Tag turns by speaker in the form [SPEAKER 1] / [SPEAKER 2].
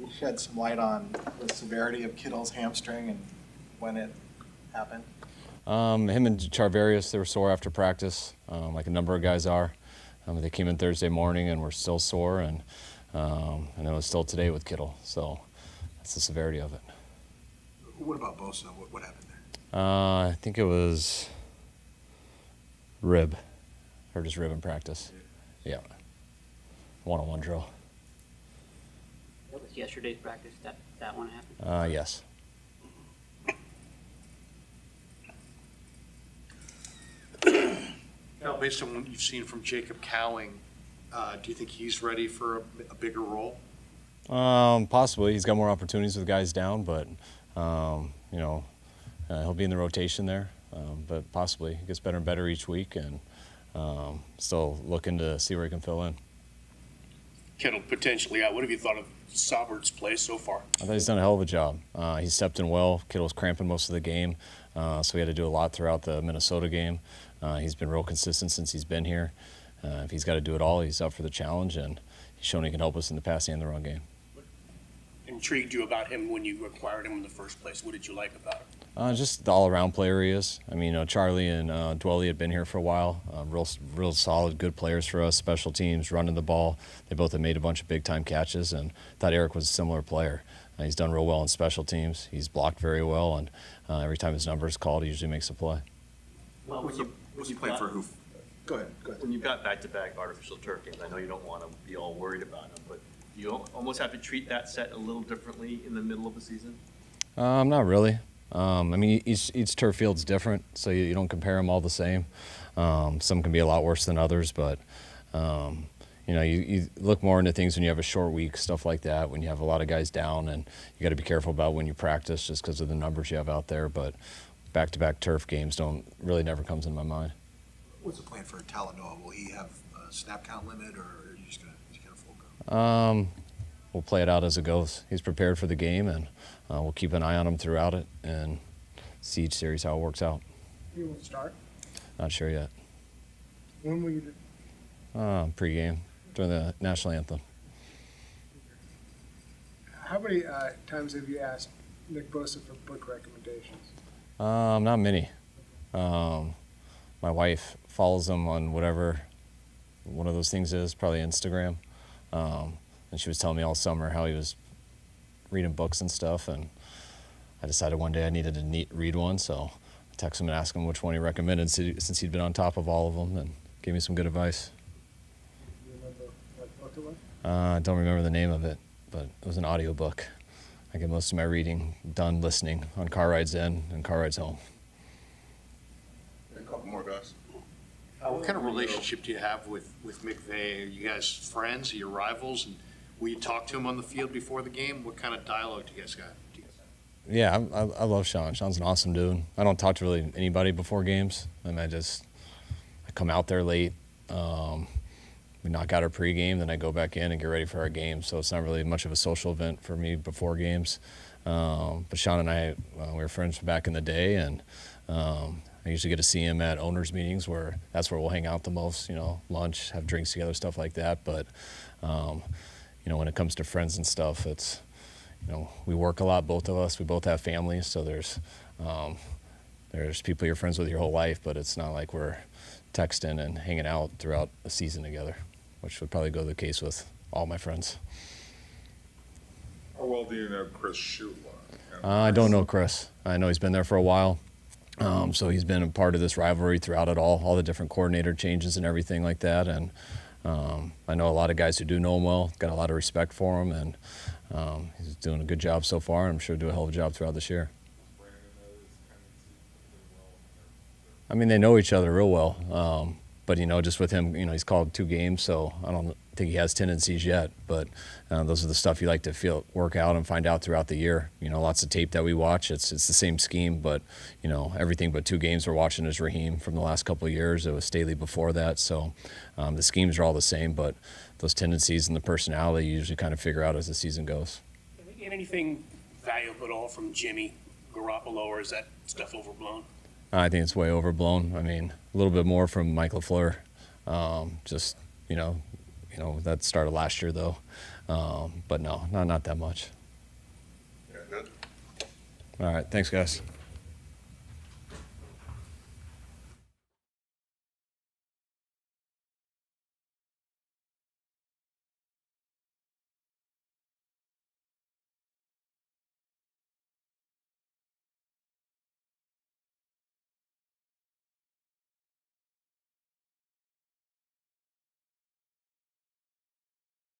[SPEAKER 1] you shed some light on the severity of Kittle's hamstring and when it happened?
[SPEAKER 2] Him and Charvarius, they were sore after practice, like a number of guys are. They came in Thursday morning and were still sore, and it was still today with Kittle. So that's the severity of it.
[SPEAKER 3] What about Bosa? What happened there?
[SPEAKER 2] I think it was rib. Hurt his rib in practice. Yeah. One-on-one drill.
[SPEAKER 4] That was yesterday's practice, that one happened?
[SPEAKER 2] Yes.
[SPEAKER 5] Now, based on what you've seen from Jacob Cowing, do you think he's ready for a bigger role?
[SPEAKER 2] Possibly. He's got more opportunities with guys down, but, he'll be in the rotation there. But possibly. He gets better and better each week, and still looking to see where he can fill in.
[SPEAKER 6] Kittle potentially out. What have you thought of Saubert's play so far?
[SPEAKER 2] I thought he's done a hell of a job. He stepped in well. Kittle's cramping most of the game, so he had to do a lot throughout the Minnesota game. He's been real consistent since he's been here. If he's got to do it all, he's up for the challenge, and he's shown he can help us in the passing and the run game.
[SPEAKER 6] What intrigued you about him when you acquired him in the first place? What did you like about him?
[SPEAKER 2] Just the all-around player he is. I mean, Charlie and Dwelly had been here for a while. Real solid, good players for us. Special teams, running the ball. They both have made a bunch of big-time catches, and thought Eric was a similar player. He's done real well in special teams. He's blocked very well, and every time his number is called, he usually makes a play.
[SPEAKER 7] Well,
[SPEAKER 3] What's the plan for who? Go ahead.
[SPEAKER 7] when you've got back-to-back artificial turf games, I know you don't want to be all worried about them, but you almost have to treat that set a little differently in the middle of the season?
[SPEAKER 2] Not really. I mean, each turf field's different, so you don't compare them all the same. Some can be a lot worse than others, but you look more into things when you have a short week, stuff like that, when you have a lot of guys down, and you got to be careful about when you practice just because of the numbers you have out there. But back-to-back turf games never comes in my mind.
[SPEAKER 3] What's the plan for Talen Noah? Will he have a snap count limit, or are you just going to full go?
[SPEAKER 2] We'll play it out as it goes. He's prepared for the game, and we'll keep an eye on him throughout it and see each series how it works out.
[SPEAKER 8] You will start?
[SPEAKER 2] Not sure yet.
[SPEAKER 8] When will you do?
[SPEAKER 2] Pre-game, during the national anthem.
[SPEAKER 8] How many times have you asked Nick Bosa for book recommendations?
[SPEAKER 2] Not many. My wife follows him on whatever one of those things is, probably Instagram. And she was telling me all summer how he was reading books and stuff, and I decided one day I needed to read one, so I texted him and asked him which one he recommended since he'd been on top of all of them, and gave me some good advice.
[SPEAKER 8] Do you remember what book it was?
[SPEAKER 2] I don't remember the name of it, but it was an audiobook. I get most of my reading done listening on car rides in and car rides home.
[SPEAKER 3] A couple more guys.
[SPEAKER 5] What kind of relationship do you have with McVay? Are you guys friends? Are you rivals? And will you talk to him on the field before the game? What kind of dialogue do you guys got?
[SPEAKER 2] Yeah, I love Sean. Sean's an awesome dude. I don't talk to really anybody before games. I mean, I come out there late. We knock out our pregame, then I go back in and get ready for our game. So it's not really much of a social event for me before games. But Sean and I, we were friends from back in the day, and I usually get to see him at owners' meetings that's where we'll hang out the most, lunch, have drinks together, stuff like that. But, when it comes to friends and stuff, it's, we work a lot, both of us. We both have families, so there's people you're friends with your whole life, but it's not like we're texting and hanging out throughout a season together, which would probably go the case with all my friends.
[SPEAKER 9] How well do you know Chris Shula?
[SPEAKER 2] I don't know Chris. I know he's been there for a while. So he's been a part of this rivalry throughout it all the different coordinator changes and everything like that. And I know a lot of guys who do know him well, got a lot of respect for him, and he's doing a good job so far, and I'm sure he'll do a hell of a job throughout this year. I mean, they know each other real well. But, just with him, he's called 2 games, so I don't think he has tendencies yet. But those are the stuff you like to work out and find out throughout the year. Lots of tape that we watch. It's the same scheme, but, everything but 2 games we're watching is Raheem from the last couple of years. It was Staley before that. So the schemes are all the same, but those tendencies and the personality you usually kind of figure out as the season goes.
[SPEAKER 6] Anything valuable at all from Jimmy Garoppolo, or is that stuff overblown?
[SPEAKER 2] I think it's way overblown. I mean, a little bit more from Mike LaFleur. You know, that started last year though. But no, not that much.
[SPEAKER 9] Yeah, good.
[SPEAKER 2] All right, thanks guys.